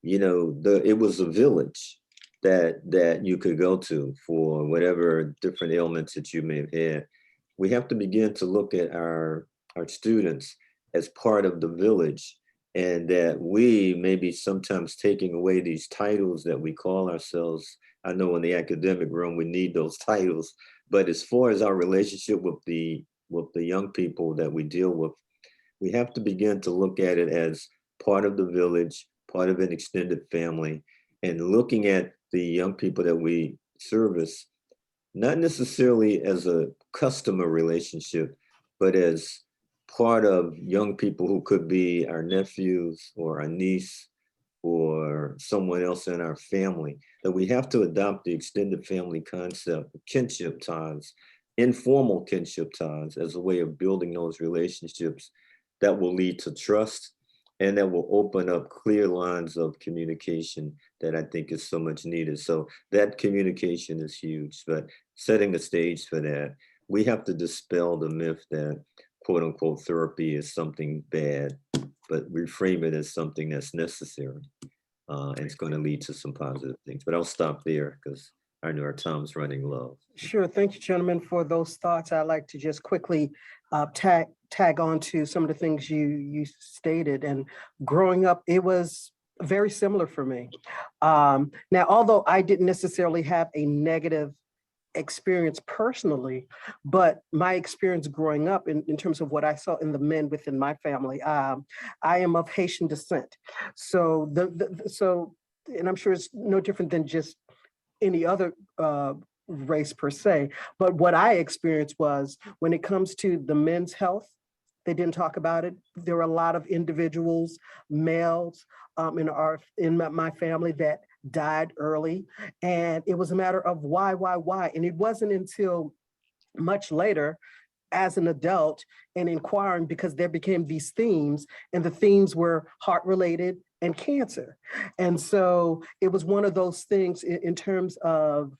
it was a village that you could go to for whatever different ailments that you may have had. We have to begin to look at our students as part of the village, and that we may be sometimes taking away these titles that we call ourselves. I know in the academic realm, we need those titles, but as far as our relationship with the young people that we deal with, we have to begin to look at it as part of the village, part of an extended family, and looking at the young people that we service, not necessarily as a customer relationship, but as part of young people who could be our nephews or our niece or someone else in our family, that we have to adopt the extended family concept, kinship ties, informal kinship ties, as a way of building those relationships that will lead to trust and that will open up clear lines of communication that I think is so much needed. So that communication is huge, but setting the stage for that, we have to dispel the myth that quote unquote therapy is something bad, but reframe it as something that's necessary. And it's going to lead to some positive things. But I'll stop there because I know our time's running low. Sure. Thank you, gentlemen, for those thoughts. I'd like to just quickly tag on to some of the things you stated. And growing up, it was very similar for me. Now, although I didn't necessarily have a negative experience personally, but my experience growing up in terms of what I saw in the men within my family, I am of Haitian descent. So and I'm sure it's no different than just any other race per se, but what I experienced was when it comes to the men's health, they didn't talk about it. There were a lot of individuals, males in my family that died early, and it was a matter of why, and it wasn't until much later as an adult and inquiring, because there became these themes, and the themes were heart related and cancer. And so it was one of those things in terms of,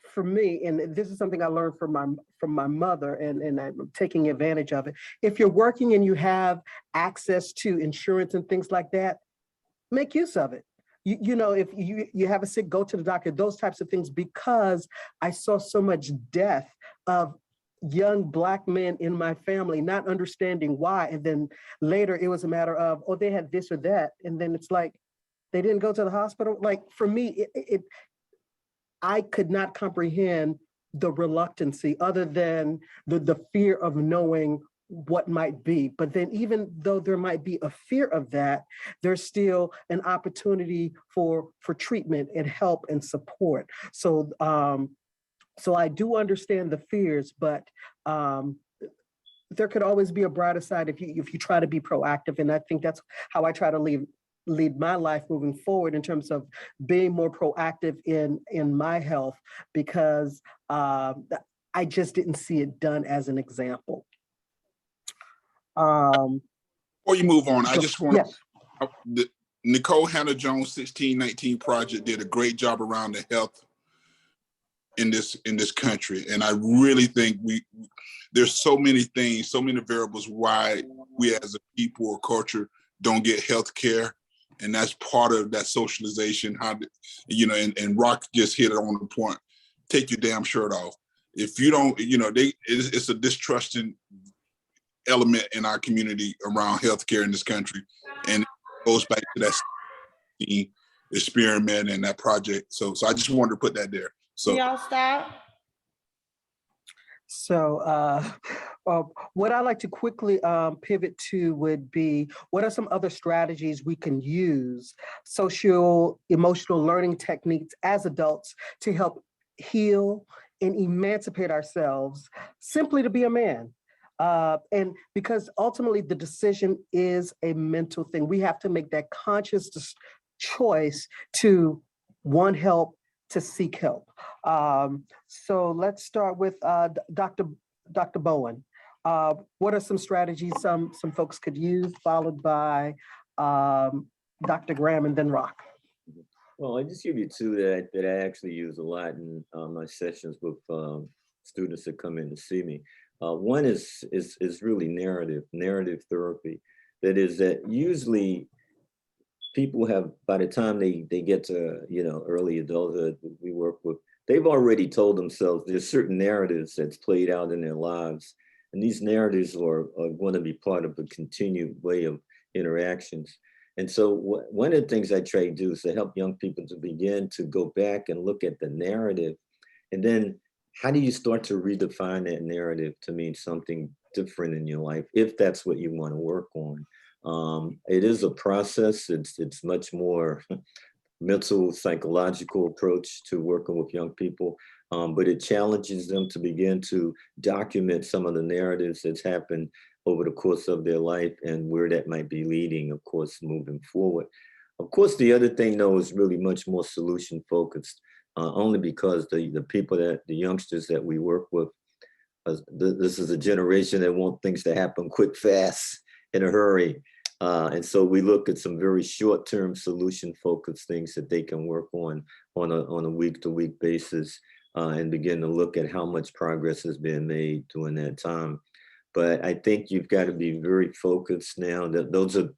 for me, and this is something I learned from my mother, and I'm taking advantage of it. If you're working and you have access to insurance and things like that, make use of it. If you have a sick, go to the doctor, those types of things, because I saw so much death of young Black men in my family, not understanding why. And then later it was a matter of, oh, they had this or that. And then it's like, they didn't go to the hospital. Like for me, I could not comprehend the reluctancy other than the fear of knowing what might be. But then even though there might be a fear of that, there's still an opportunity for treatment and help and support. So I do understand the fears, but there could always be a brighter side if you try to be proactive. And I think that's how I try to leave lead my life moving forward in terms of being more proactive in my health, because I just didn't see it done as an example. Before you move on, I just want Yes. the Nicole Hannah Jones 1619 project did a great job around the health in this country, and I really think there's so many things, so many variables why we as a people or culture don't get health care, and that's part of that socialization. And Rock just hit it on the point. Take your damn shirt off. If you don't, it's a distrusting element in our community around healthcare in this country, and it goes back to that experiment and that project. So I just wanted to put that there. So Y'all stop. So what I'd like to quickly pivot to would be, what are some other strategies we can use, social emotional learning techniques as adults to help heal and emancipate ourselves simply to be a man? And because ultimately the decision is a mental thing, we have to make that conscious choice to want help, to seek help. So let's start with Dr. Bowen. What are some strategies some folks could use, followed by Dr. Graham and then Rock? Well, I just give you two that I actually use a lot in my sessions with students that come in to see me. One is really narrative therapy. That is that usually people have, by the time they get to, early adulthood, we work with, they've already told themselves there's certain narratives that's played out in their lives. And these narratives are going to be part of a continued way of interactions. And so one of the things I try to do is to help young people to begin to go back and look at the narrative. And then how do you start to redefine that narrative to mean something different in your life, if that's what you want to work on? It is a process. It's much more mental, psychological approach to working with young people, but it challenges them to begin to document some of the narratives that's happened over the course of their life and where that might be leading, of course, moving forward. Of course, the other thing, though, is really much more solution focused, only because the youngsters that we work with, this is a generation that want things to happen quick, fast, in a hurry. And so we look at some very short-term solution-focused things that they can work on a week-to-week basis, and begin to look at how much progress has been made during that time. But I think you've got to be very focused now. That those are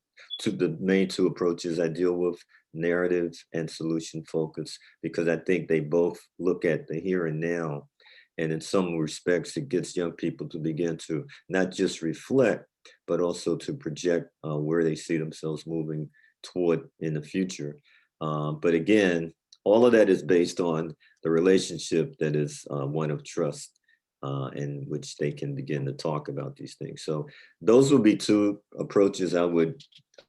the main two approaches I deal with: narrative and solution focus, because I think they both look at the here and now. And in some respects, it gets young people to begin to not just reflect, but also to project where they see themselves moving toward in the future. But again, all of that is based on the relationship that is one of trust, in which they can begin to talk about these things. So those would be two approaches I would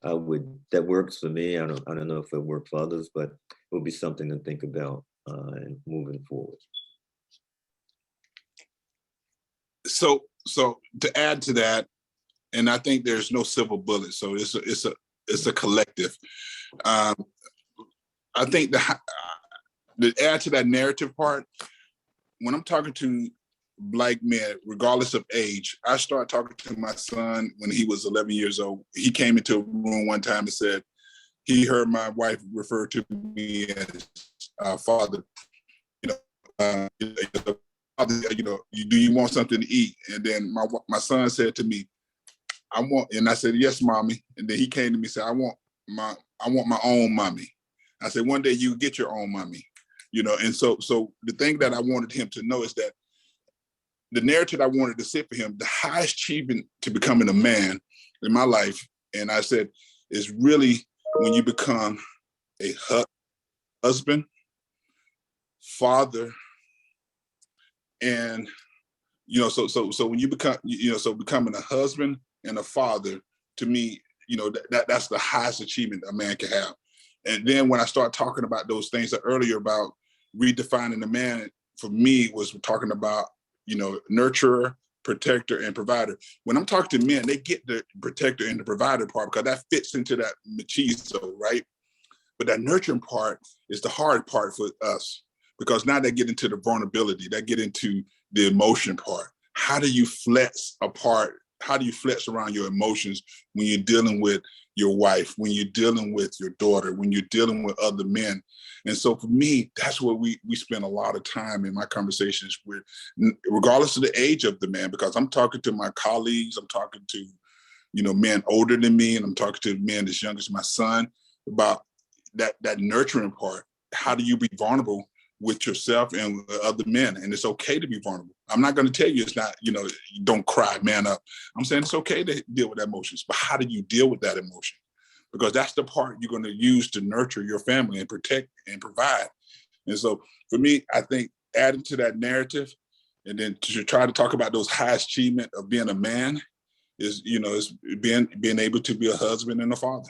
that works for me. I don't know if it works for others, but it will be something to think about and moving forward. So to add to that, and I think there's no silver bullet. So it's a collective. I think to add to that narrative part, when I'm talking to Black men, regardless of age, I started talking to my son when he was 11 years old. He came into a room one time and said he heard my wife refer to me as father. Do you want something to eat? And then my son said to me, and I said, yes, mommy. And then he came to me and said, I want my own mommy. I said, one day you get your own mommy, And so the thing that I wanted him to know is that the narrative I wanted to set for him, the highest achievement to becoming a man in my life, and I said, is really when you become a husband, father, and so when you become, so becoming a husband and a father, to me, that's the highest achievement a man can have. And then when I start talking about those things earlier about redefining the man, for me was talking about, nurturer, protector and provider. When I'm talking to men, they get the protector and the provider part because that fits into that machismo, right? But that nurturing part is the hard part for us because now they get into the vulnerability, they get into the emotion part. How do you flex apart? How do you flex around your emotions when you're dealing with your wife, when you're dealing with your daughter, when you're dealing with other men? And so for me, that's what we spend a lot of time in my conversations with, regardless of the age of the man, because I'm talking to my colleagues, I'm talking to, men older than me, and I'm talking to men as young as my son about that nurturing part. How do you be vulnerable with yourself and other men? And it's okay to be vulnerable. I'm not going to tell you it's not, don't cry, man up. I'm saying it's okay to deal with emotions, but how do you deal with that emotion? Because that's the part you're going to use to nurture your family and protect and provide. And so for me, I think adding to that narrative and then to try to talk about those high achievement of being a man is, is being able to be a husband and a father.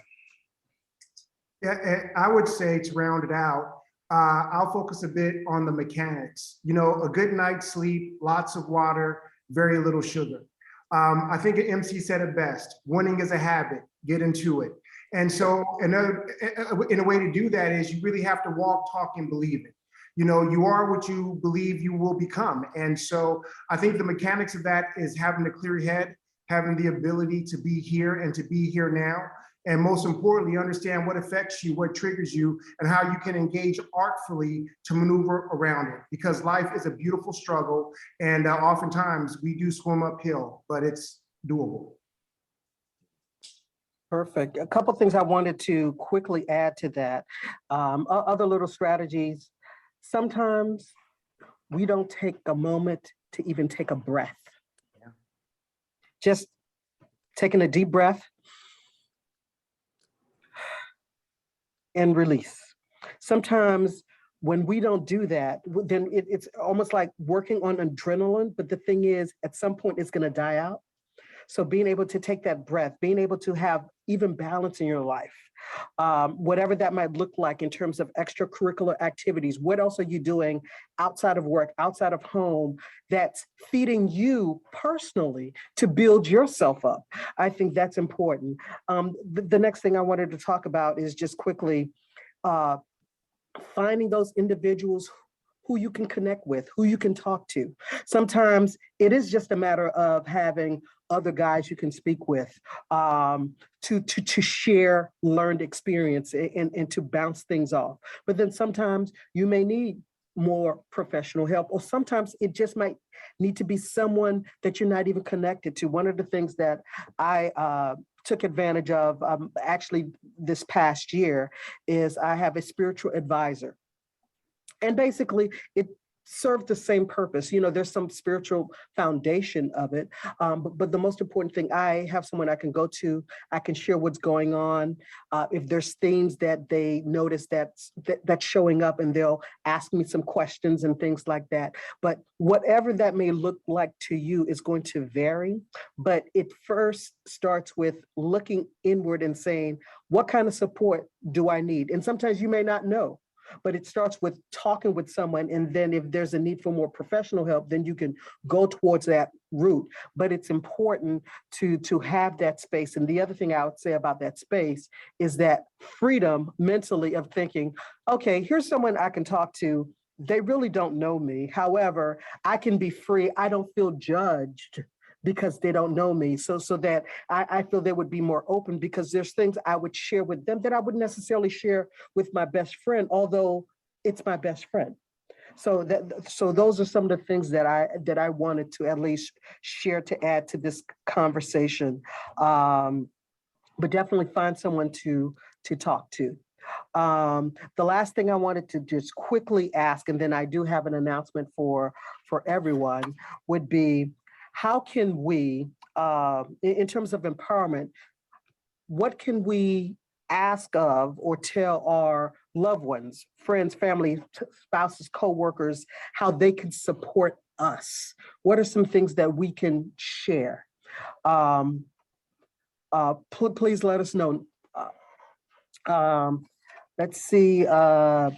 Yeah, and I would say to round it out, I'll focus a bit on the mechanics. A good night's sleep, lots of water, very little sugar. I think an MC said it best. Winning is a habit. Get into it. And so in a way to do that is you really have to walk, talk, and believe it. You are what you believe you will become. And so I think the mechanics of that is having a clear head, having the ability to be here and to be here now. And most importantly, understand what affects you, what triggers you, and how you can engage artfully to maneuver around it. Because life is a beautiful struggle, and oftentimes we do swim uphill, but it's doable. Perfect. A couple things I wanted to quickly add to that. Other little strategies. Sometimes we don't take a moment to even take a breath. Yeah. Just taking a deep breath and release. Sometimes when we don't do that, then it's almost like working on adrenaline, but the thing is, at some point it's going to die out. So being able to take that breath, being able to have even balance in your life, whatever that might look like in terms of extracurricular activities, what else are you doing outside of work, outside of home, that's feeding you personally to build yourself up? I think that's important. The next thing I wanted to talk about is just quickly finding those individuals who you can connect with, who you can talk to. Sometimes it is just a matter of having other guys you can speak with to share learned experience and to bounce things off. But then sometimes you may need more professional help, or sometimes it just might need to be someone that you're not even connected to. One of the things that I took advantage of actually this past year is I have a spiritual advisor. And basically, it served the same purpose. There's some spiritual foundation of it. But the most important thing, I have someone I can go to. I can share what's going on. If there's things that they notice that's showing up, and they'll ask me some questions and things like that. But whatever that may look like to you is going to vary. But it first starts with looking inward and saying, what kind of support do I need? And sometimes you may not know. But it starts with talking with someone, and then if there's a need for more professional help, then you can go towards that route. But it's important to have that space. And the other thing I would say about that space is that freedom mentally of thinking, okay, here's someone I can talk to. They really don't know me. However, I can be free. I don't feel judged because they don't know me. So that I feel they would be more open, because there's things I would share with them that I wouldn't necessarily share with my best friend, although it's my best friend. So those are some of the things that I wanted to at least share to add to this conversation. But definitely find someone to talk to. The last thing I wanted to just quickly ask, and then I do have an announcement for everyone, would be, how can we, in terms of empowerment, what can we ask of or tell our loved ones, friends, family, spouses, coworkers, how they can support us? What are some things that we can share? Please let us know. Let's see, Dr.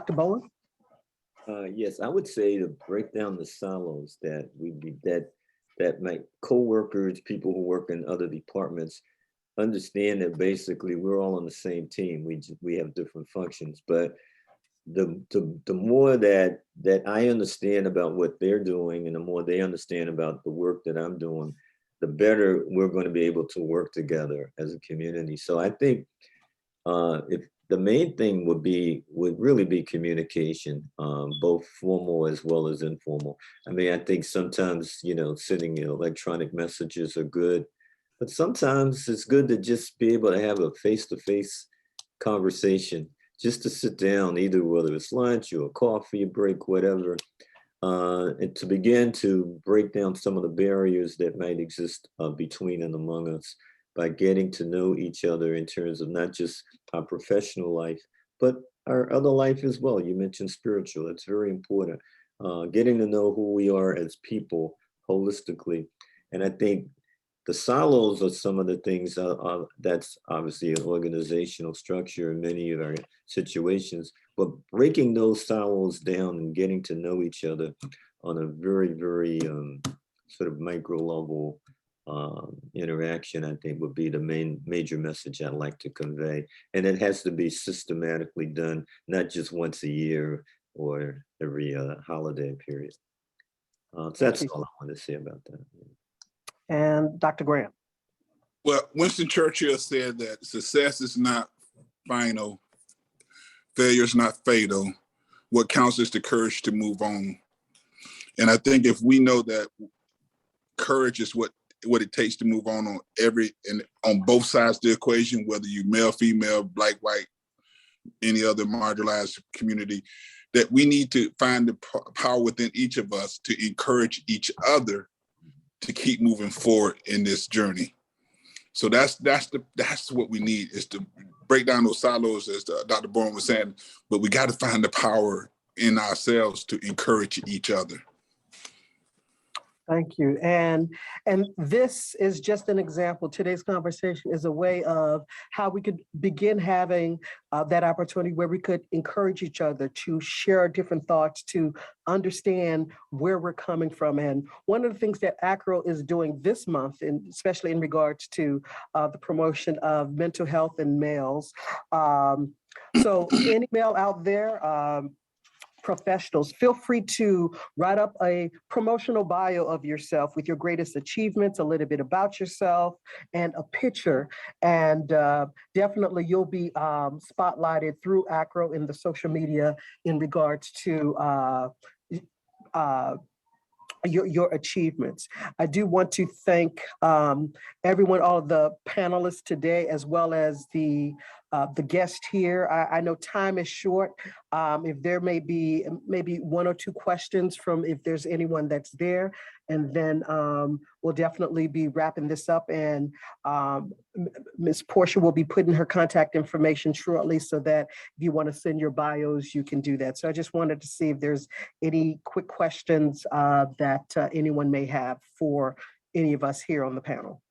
Bowen. Yes, I would say to break down the silos that that my coworkers, people who work in other departments, understand that basically we're all on the same team. We have different functions, but the more that I understand about what they're doing, and the more they understand about the work that I'm doing, the better we're going to be able to work together as a community. So I think if the main thing would really be communication, both formal as well as informal. I mean, I think sometimes, sending electronic messages are good, but sometimes it's good to just be able to have a face-to-face conversation, just to sit down, either whether it's lunch or a coffee break, whatever, and to begin to break down some of the barriers that might exist between and among us, by getting to know each other in terms of not just our professional life, but our other life as well. You mentioned spiritual, it's very important. Getting to know who we are as people holistically. And I think the silos are some of the things that's obviously an organizational structure in many of our situations, but breaking those silos down and getting to know each other on a very, very sort of micro level interaction, I think would be the major message I'd like to convey. And it has to be systematically done, not just once a year or every holiday period. So that's all I want to say about that. And Dr. Graham. Well, Winston Churchill said that success is not final, failure is not fatal. What counts is the courage to move on. And I think if we know that courage is what it takes to move on on both sides of the equation, whether you male, female, black, white, any other marginalized community, that we need to find the power within each of us to encourage each other to keep moving forward in this journey. So that's what we need, is to break down those silos, as Dr. Bourne was saying, but we got to find the power in ourselves to encourage each other. Thank you. And this is just an example. Today's conversation is a way of how we could begin having that opportunity where we could encourage each other to share different thoughts, to understand where we're coming from. And one of the things that AACRAO is doing this month, and especially in regards to the promotion of mental health in males. So any male out there, professionals, feel free to write up a promotional bio of yourself with your greatest achievements, a little bit about yourself, and a picture. And definitely you'll be spotlighted through AACRAO in the social media in regards to your achievements. I do want to thank everyone, all of the panelists today, as well as the guest here. I know time is short. If there may be maybe one or two questions from if there's anyone that's there, and then we'll definitely be wrapping this up. And Ms. Portia will be putting her contact information shortly, so that if you want to send your bios, you can do that. So I just wanted to see if there's any quick questions that anyone may have for any of us here on the panel.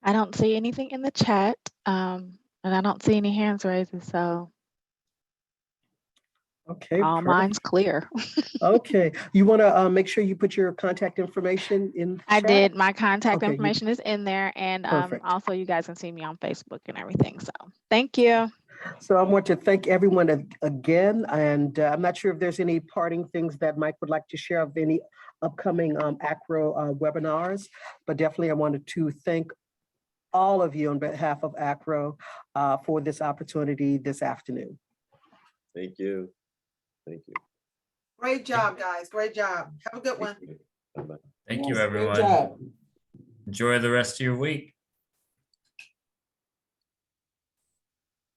I don't see anything in the chat, and I don't see any hands raised, so okay, all mine's clear. Okay, you want to make sure you put your contact information in the I chat? did. My contact Okay, information is in there, and perfect. also you guys can see me on Facebook and everything. So thank you. So I want to thank everyone again, and I'm not sure if there's any parting things that Mike would like to share of any upcoming AACRAO webinars, but definitely I wanted to thank all of you on behalf of AACRAO for this opportunity this afternoon. Thank you. Thank you. Great job, guys. Great job. Have a good one. Bye-bye. Thank you, Yes, great everyone. job. Enjoy the rest of your week.